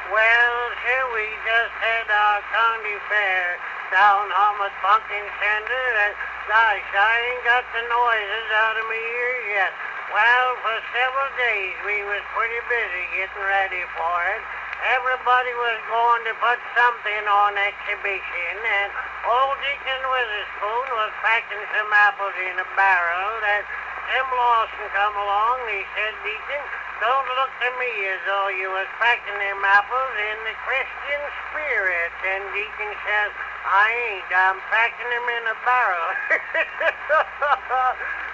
Well, sir, we just had our county fair down home at Pumpkin Center, and gosh, I ain't got the noises out of my ears yet. Well, for several days we was pretty busy getting ready for it. Everybody was going to put something on exhibition, and old Deacon Witherspoon was packing some apples in a barrel, and Tim Lawson come along. He said, Deacon, don't look to me as though you was packing them apples in the Christian spirit. And Deacon says, I ain't. I'm packing them in a barrel.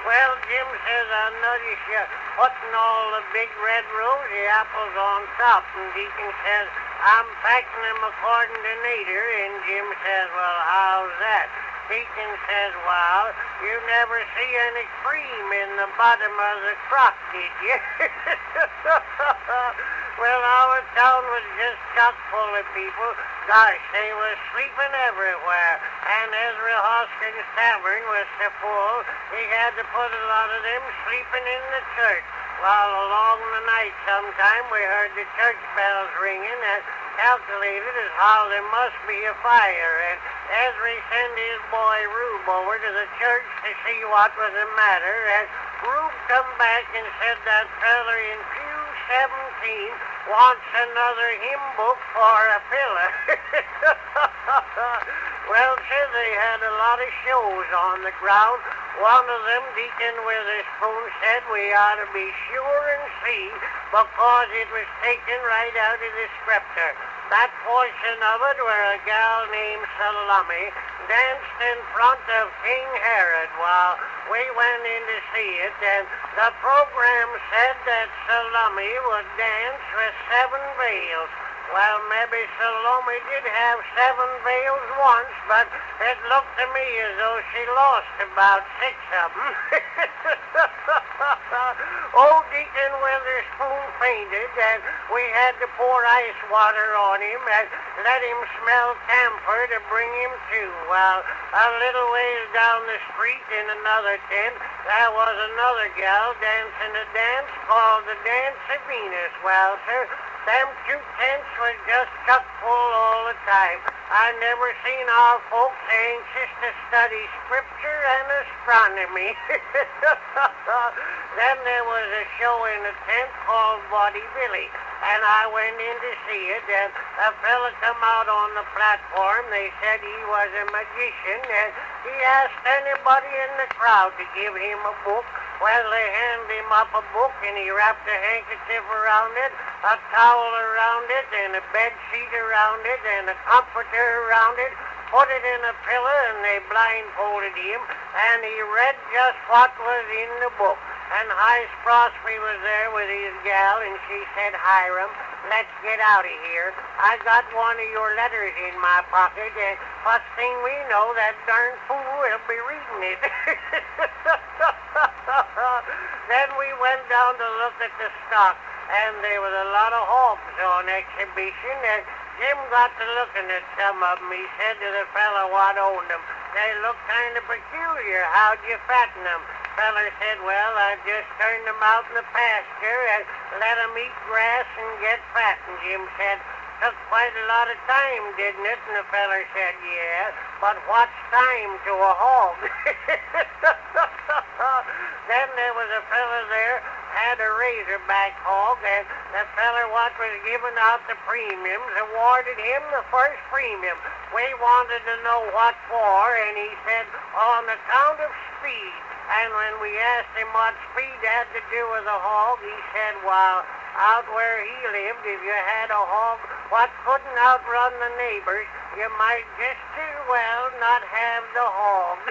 Well, Jim says, I notice you putting all the big red rosy apples on top. And Deacon says, I'm packing them according to nature. And Jim says, well, how's that? Deacon says, well, you never see any cream in the bottom of the crock, did you? Well, our town was just chock full of people. Gosh, they were sleeping everywhere. And Ezra Hoskins' tavern was so full, he had to put a lot of them sleeping in the church. While along the night sometime we heard the church bells ringing and calculated as how there must be a fire. And Ezra sent his boy Rube over to the church to see what was the matter. And Rube come back and said that feller in pew 17 wants another hymn book for a pillar. Well, sir, they had a lot of shows on the ground. One of them, Deacon Witherspoon, said we ought to be sure and see because it was taken right out of the scripture. That portion of it where a gal named Salome danced in front of King Herod while we went in to see it, and the program said that Salome would dance with 7 veils. Well, maybe Salome did have 7 veils once, but it looked to me as though she lost about 6 of them. Old Deacon Witherspoon fainted, and we had to pour ice water on him and let him smell camphor to bring him to. Well, a little ways down the street in another tent, there was another gal dancing a dance called the Dance of Venus. Well, sir, them 2 tents were just chock full all the time. I never seen our folks anxious to study scripture and astronomy. Then there was a show in a tent called Buddy Billy, and I went in to see it, and a fella come out on the platform. They said he was a magician, and he asked anybody in the crowd to give him a book. Well, they handed him up a book, and he wrapped a handkerchief around it, a towel around it, and a bed sheet around it, and a comforter around it, put it in a pillow, and they blindfolded him, and he read just what was in the book. And Heise Prospery was there with his gal, and she said, Hiram, let's get out of here. I got one of your letters in my pocket, and first thing we know, that darn fool will be reading it. Then we went down to look at the stock, and there was a lot of hogs on exhibition, and Jim got to looking at some of them. He said to the fellow what owned them, they look kind of peculiar. How'd you fatten them? Feller said, well, I just turned them out in the pasture and let them eat grass and get fat. And Jim said, took quite a lot of time, didn't it? And the feller said, yeah, but what's time to a hog? Then there was a feller there, had a razorback hog, and the feller what was giving out the premiums awarded him the first premium. We wanted to know what for, and he said, on account of speed. And when we asked him what speed had to do with a hog, he said, well, out where he lived, if you had a hog what couldn't outrun the neighbors, you might just as well not have the hog.